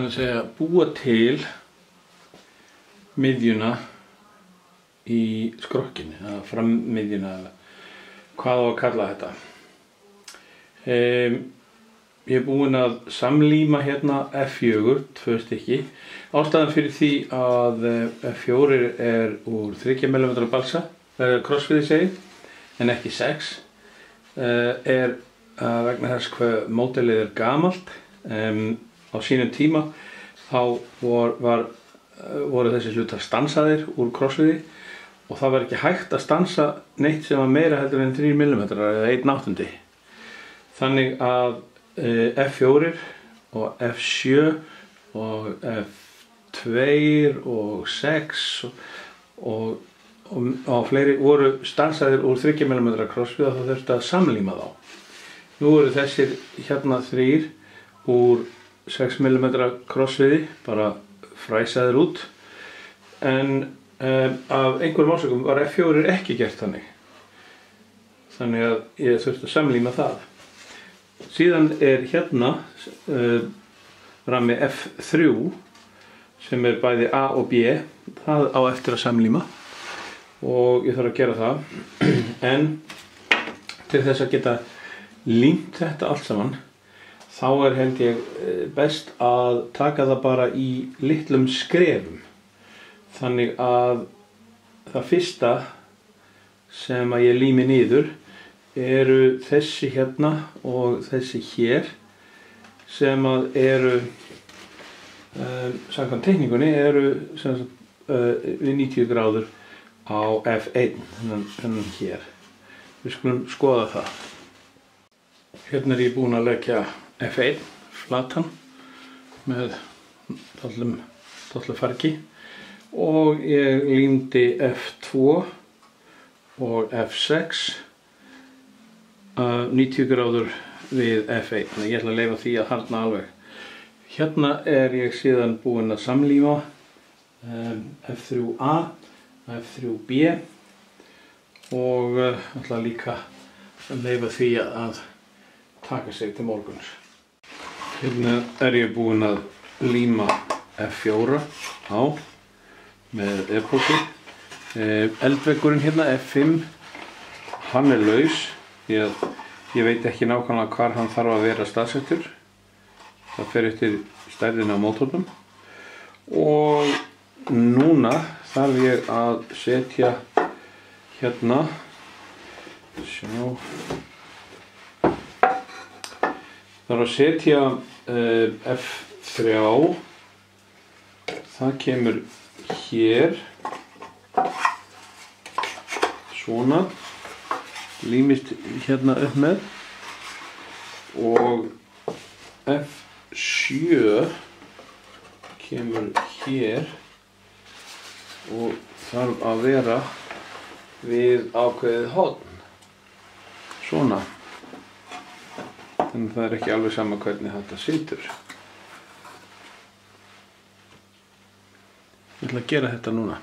að segja búa til miðjuna í skrokkinu, eða frammiðjuna, eða hvað á að kalla þetta. Ég er búinn að samlíma hérna F4, 2 stykki. Ástæðan fyrir því að F4 er úr 3 mm balsa, krossviði segi, en ekki 6, er vegna þess hvað módelið er gamalt. Á sínum tíma þá voru þessi hlutar stansaðir úr krossviði og það var ekki hægt að stansa neitt sem var meira heldur en 3 mm eða 1/8. Þannig að F4 og F7 og F2 og 6 og fleiri voru stansaðir úr 3 mm krossviði og það þurfti að samlíma þá. Nú eru þessir hérna 3 úr 6 mm krossviði, bara fræsaðir út, en af einhverjum orsökum var F4 ekki gert þannig. Þannig að ég þurfti að samlíma það. Síðan er hérna rammi F3 sem er bæði A og B, það á eftir að samlíma og ég þarf að gera það. En til þess að geta límt þetta allt saman, þá er held ég best að taka það bara í litlum skrefum. Þannig að það fyrsta sem að ég lími niður eru þessi hérna og þessi hér sem að eru, samkvæmt teikningunni, eru við 90 gráður á F1, þennan hér. Við skulum skoða það. Hérna er ég búinn að leggja F1 flatan með dálitlu fargi og ég límdi F2 og F6 90 gráður við F1. Ég ætla að leyfa því að harðna alveg. Hérna er ég síðan búinn að samlíma F3A og F3B og ætla líka að leyfa því að taka sig til morguns. Hérna er ég búinn að líma F4 á með epoxi. Eldveggurinn hérna F5, hann er laus því að ég veit ekki nákvæmlega hvar hann þarf að vera staðsettur. Það fer eftir stærðina á mótornum. Og núna þarf ég að setja hérna, þarf að setja F3, það kemur hér, svona, límist hérna upp með, og F7 kemur hér og þarf að vera við ákveðið horn, svona. Þannig það er ekki alveg sama hvernig þetta situr. Ég ætla að gera þetta núna.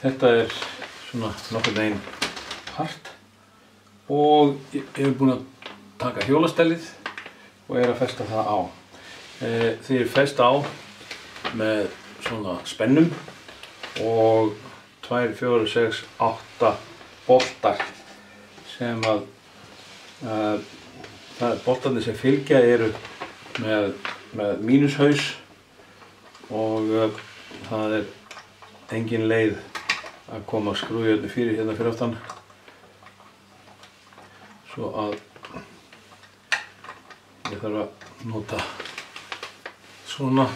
Þetta er svona nokkurn veginn hart og ég er búinn að taka hjólastellið og er að festa það á. Því er fest á með svona spennum og 2, 4, 6, 8 boltar sem að boltarnir sem fylgja eru með mínushaus og það er engin leið að koma skrúfjárni fyrir hérna fyrir aftan, svo að ég þarf að nota svona.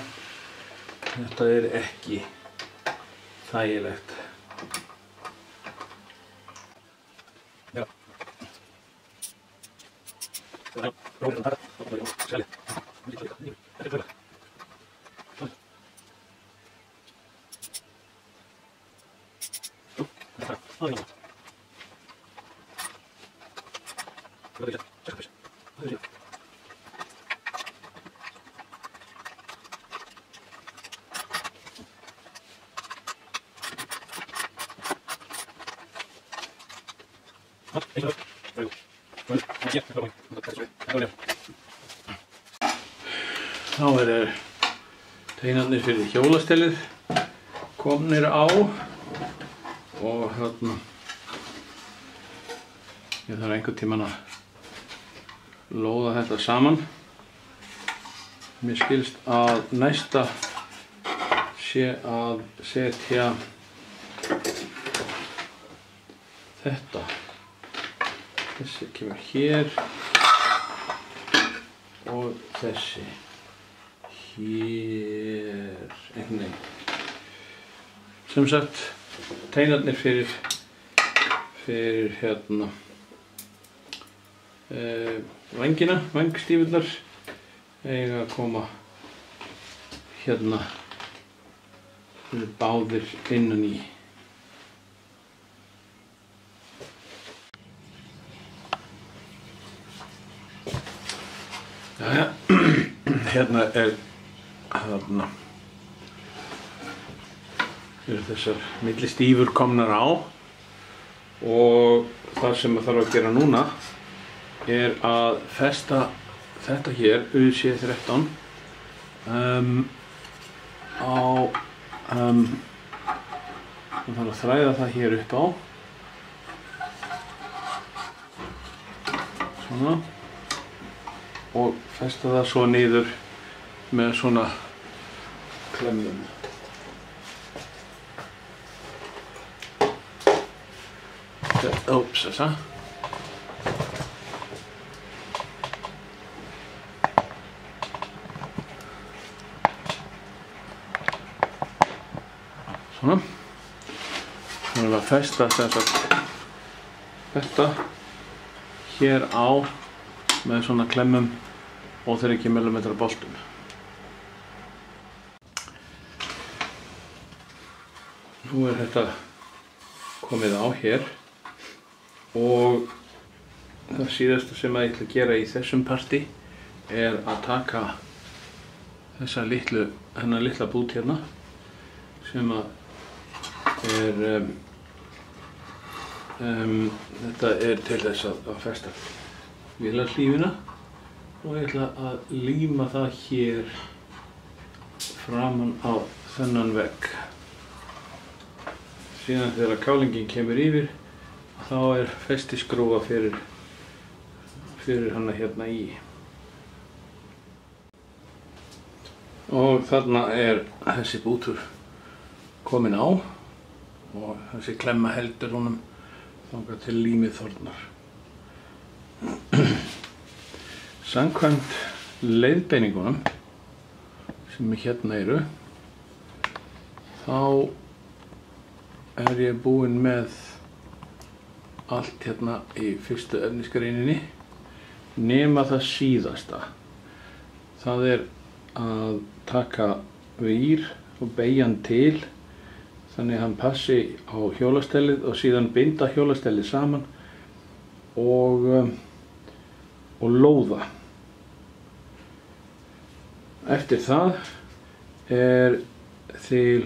Þetta er ekki þægilegt. Þá eru teinarnir fyrir hjólastellið komnir á og þarna ég þarf einhvern tímann að lóða þetta saman. Mér skilst að næsta sé að setja þetta. Þessi kemur hér og þessi hér einhvern veginn. Sem sagt, teinarnir fyrir hérna vængina, vængstífurnar eiga að koma hérna báðir innan í. Jæja, hérna eru þessar millistífur komnar á og það sem það þarf að gera núna er að festa þetta hér, UC13, á, það þarf að þræða það hér upp á, svona, og festa það svo niður með svona klemmum. Óps, þessa. Svona. Þá erum við að festa þetta hér á með svona klemmum og 30 mm boltum. Nú er þetta komið á hér og það síðasta sem ég ætla að gera í þessum parti er að taka þessa hennar litla bút hérna sem að þetta er til þess að festa vélarhlífina og ég ætla að líma það hér framan á þennan vegg. Síðan þegar kálingin kemur yfir þá er festiskrúfa fyrir hana hérna í. Og þarna er þessi bútur komin á og þessi klemma heldur honum þangað til límið þornar. Samkvæmt leiðbeiningunum sem hérna eru, þá er ég búinn með allt hérna í fyrstu efnisgreininni nema það síðasta. Það er að taka vír og beygja hann til þannig að hann passi á hjólastellið og síðan binda hjólastellið saman og lóða. Eftir það er til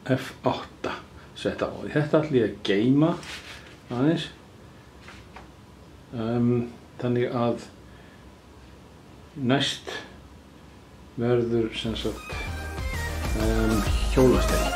F8 sett á. Þetta ætla ég að geyma aðeins. Þannig að næst verður sem sagt hjólastell.